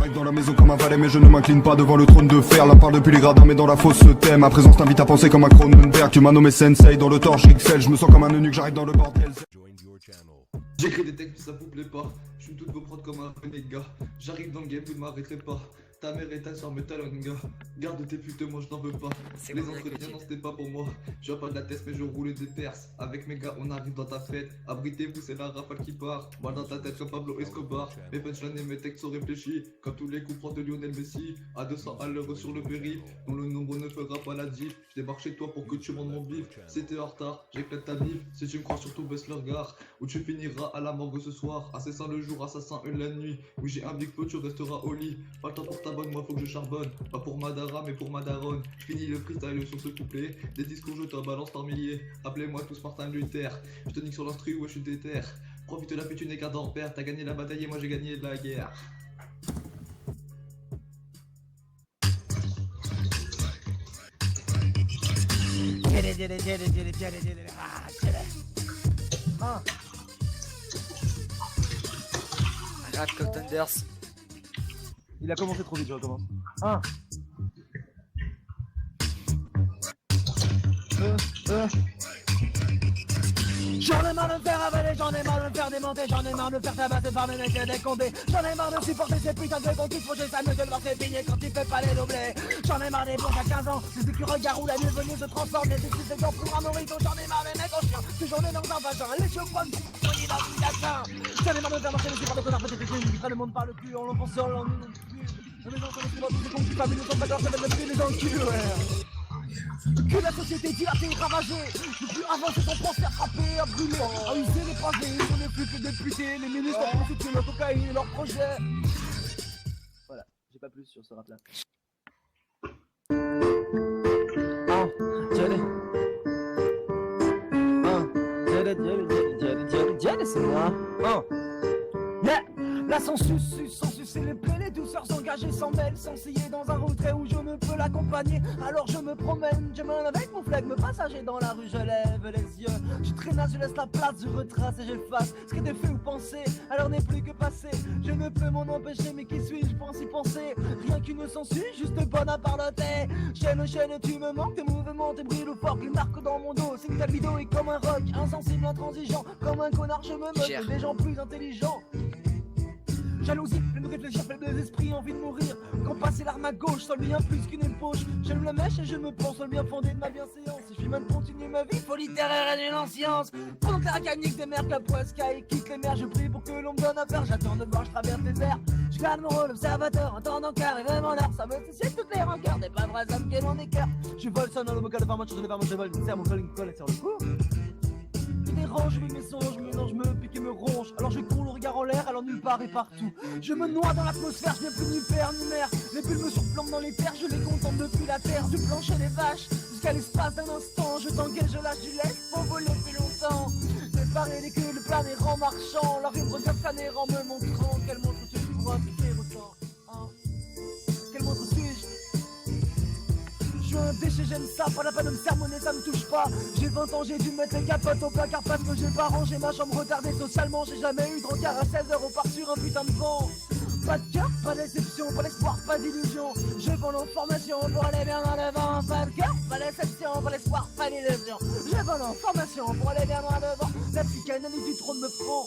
J'arrive dans la maison comme un valet mais je ne m'incline pas devant le trône de fer. La part depuis les gradins mais dans la fosse se tait. Ma présence t'invite à penser comme un Cronenberg. Tu m'as nommé Sensei dans le torche XL. Je me sens comme un eunuque, j'arrive dans le bordel. J'écris des textes mais ça vous plaît pas. Je suis toutes vos prods comme un renégat. J'arrive dans le game, vous ne m'arrêterez pas. Ta mère et ta soeur me talonnent gars. Garde tes putes, moi je n'en veux pas. Les entretiens non c'était pas pour moi. Je vois pas de la tête mais je roule des perses. Avec mes gars on arrive dans ta fête. Abritez-vous c'est la rafale qui part. Moi dans ta tête comme Pablo Escobar. Mes punchlines et mes textes sont réfléchis. Comme tous les coups francs de Lionel Messi. À 200 à l'heure sur le périph'. Dont le nombre ne fera pas la diff. Je débarque chez toi pour que tu rendes mon bif. C'était en retard, j'éclate ta bif. Si tu me crois surtout baisse le regard. Ou tu finiras à la morgue ce soir. Assassin le jour, assassin la nuit. Oui j'ai un big pot, tu resteras au lit. Pas le temps pour ta bonne, moi faut que je charbonne. Pas pour Madara mais pour Madaron. Je finis le freestyle sur ce couplet. Des discours je te balance par milliers. Appelez-moi tous Martin Luther. Je te nique sur l'instru, ouais je suis déter. Profite de la pute, tu n'es qu'un père. T'as gagné la bataille et moi j'ai gagné la guerre. Rap Contenders. Il a commencé trop vite, je recommence. 1. J'en ai marre de me faire avaler, j'en ai marre de me faire démonter, j'en ai marre de me faire tabasser par mes mecs et des condés. J'en ai marre de supporter ces putains de conquistes, faut que ça me de voir ses pignes quand il fait pas les doubler. J'en ai marre des blancs à 15 ans, des écureuils où la nuit venue se transforme, des équipes de gens pour un morito. J'en ai marre des mecs en chien, que j'en ai dans un vagin, les cheveux points de soyez dans le latin. J'en ai marre de faire marcher les supports de connards, peut-être que qui prennent le monde par le cul, en l'enfonçant, en les gens connaissent tous les cons qui famillent, ne sont pas d'accord, ça va les enculs, ouais. Que la société dilatée, ravagée. Depuis avant, c'est son pense faire frapper, à brûler, à user les pavés. On n'est plus que députés, les ministres ont constitué leur cocaïne et leurs projets. Voilà, j'ai pas plus sur ce rap là. C'est moi. Yeah. La sans sucer les plaies, les douceurs engagées s'en mêlent, sans scier dans un retrait où je ne peux l'accompagner. Alors je me promène, je mène avec mon flegme passager dans la rue, je lève les yeux. Je traînasse, je laisse la place, je retrace et j'efface ce qui était fait ou pensé, alors n'est plus que passé. Je ne peux m'en empêcher, mais qui suis-je pour ainsi penser? Rien qu'une censure, juste bonne à parloter. Chaîne, tu me manques, tes mouvements, tes bruits loufoques, les marques dans mon dos. C'est que ta vidéo est comme un rock, insensible, intransigeant. Comme un connard, je me moque des gens plus intelligents. Jalousie, fait me réfléchir, fait des esprits, envie de mourir. Quand passe l'arme à gauche, seul bien plus qu'une ébauche. J'allume la mèche et je me pense le bien fondé de ma bienséance. Si je suis même continuer ma vie, faut littéraire et l'inscience. Pendant que la canique des mers, Capouesca et quitte les mers, je prie pour que l'on me donne à faire. J'attends de voir, je traverse les airs. Je garde mon rôle observateur, entendant qu'arrive mon heure. Ça me fait toutes les rancœurs des pas vrais hommes qui l'on des cœurs. Je vole sonne dans le bocal de par moi, je vole, je serre mon colline colle sur le cou. Dérange, mes songes, mélange, me pique et me ronge. Alors je cours le regard en l'air, alors nulle part et partout. Je me noie dans l'atmosphère, je n'ai plus ni père ni mère. Les bulles me surplombent dans les terres, je les contemple depuis la terre. Du plancher les vaches, jusqu'à l'espace d'un instant. Je t'engueule, je lâche du laisse, pour voler depuis longtemps. Préparer les queues, le planer en marchant. Leur me regarde planer en me montrant. Quelle montre tu pourras me faire autant, hein? Quelle montre suis-je? Je suis un déchet, j'aime ça, pas la peine de me sermonner, ça me touche pas. J'ai 20 ans, j'ai dû mettre les capotes au placard parce que j'ai pas rangé ma chambre retardée socialement. J'ai jamais eu de rencard à 16h, on part sur un putain de vent. Pas de cœur, pas d'exception, pas d'espoir, pas d'illusion. Je vends l'information pour aller bien loin devant. Pas de cœur, pas d'exception, pas d'espoir, pas d'illusion. Je vends l'information pour aller bien loin devant. La psychanalyse du trône me prend.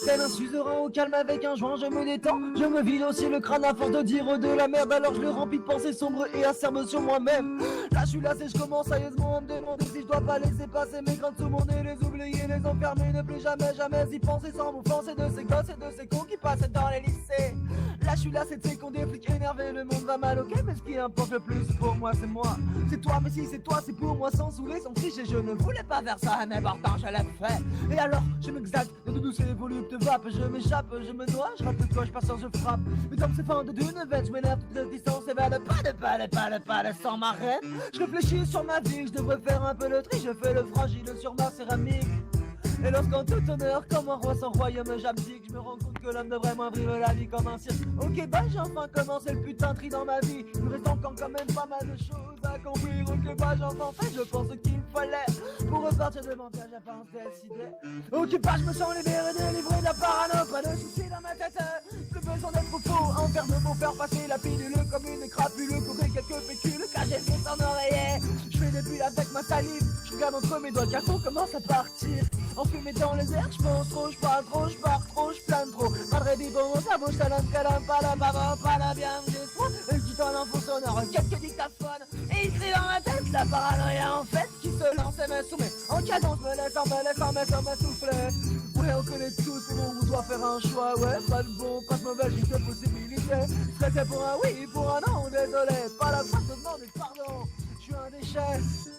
Tel un suzerain au calme avec un joint, je me détends. Je me vide aussi le crâne à force de dire de la merde. Alors je le remplis de pensées sombres et acerbe sur moi-même. Là je suis lassé, je commence sérieusement à me demander si je dois pas laisser passer mes craintes sous mon nez. Les oublier, les enfermer, ne plus jamais y penser sans m'offenser de ces gosses et de ces cons qui passent dans les lycées. Là je suis lassé de ces cons des flics énervés, le monde va mal, ok, mais ce qui importe le plus pour moi c'est moi. C'est toi, mais si c'est toi, c'est pour moi, sans saouler, sans tricher. Je ne voulais pas faire ça, mais pourtant je l'ai fait. Et alors je m'exalte, de douce et volupte de vape. Je m'échappe, je me noie, je rate le coche, patience, je frappe. Mais comme c'est fin de deux navette, je m'énerve toute la distance et va de pas de sans ma reine. Je réfléchis sur ma vie, je devrais faire un peu le tri. Je fais le fragile sur ma céramique. Et lorsqu'en tout honneur, comme un roi sans royaume j'abdique, je me rends compte que l'homme devrait moins vivre la vie comme un cirque. Ok bah j'ai enfin commencé le putain de tri dans ma vie. Il me reste encore quand même pas mal de choses à accomplir. Ok bah j'ai enfin fait, je pense qu'il me fallait pour repartir de mon piège à pas décidé. Ok bah je me sens libéré, délivré de la parano. Pas de soucis dans ma tête, plus besoin d'être faux. En faire de pour faire passer la pilule comme une crapule. Courir quelques pécules, cacher vite en oreiller. Je fais des bulles avec ma salive. Je regarde entre mes doigts, carton commence à partir. Enfumé dans les airs, je pense trop, je parle trop, je pars trop, je plane trop. Padre di bon, ça bouge, ça l'un, pas la bien, j'ai trop. Et je dis dans l'info sonore, quelques dictaphones. Et il crie dans ma tête, la paranoïa en fait, qui se lance et me soumet. En cadence, me laisse en me souffler. Ouais, on connaît tous comment on doit faire un choix. Ouais, pas de bon, pas de mauvais, juste de possibilités. Stressé pour un oui, pour un non, désolé. Pas la peine de demander pardon, je suis un déchet.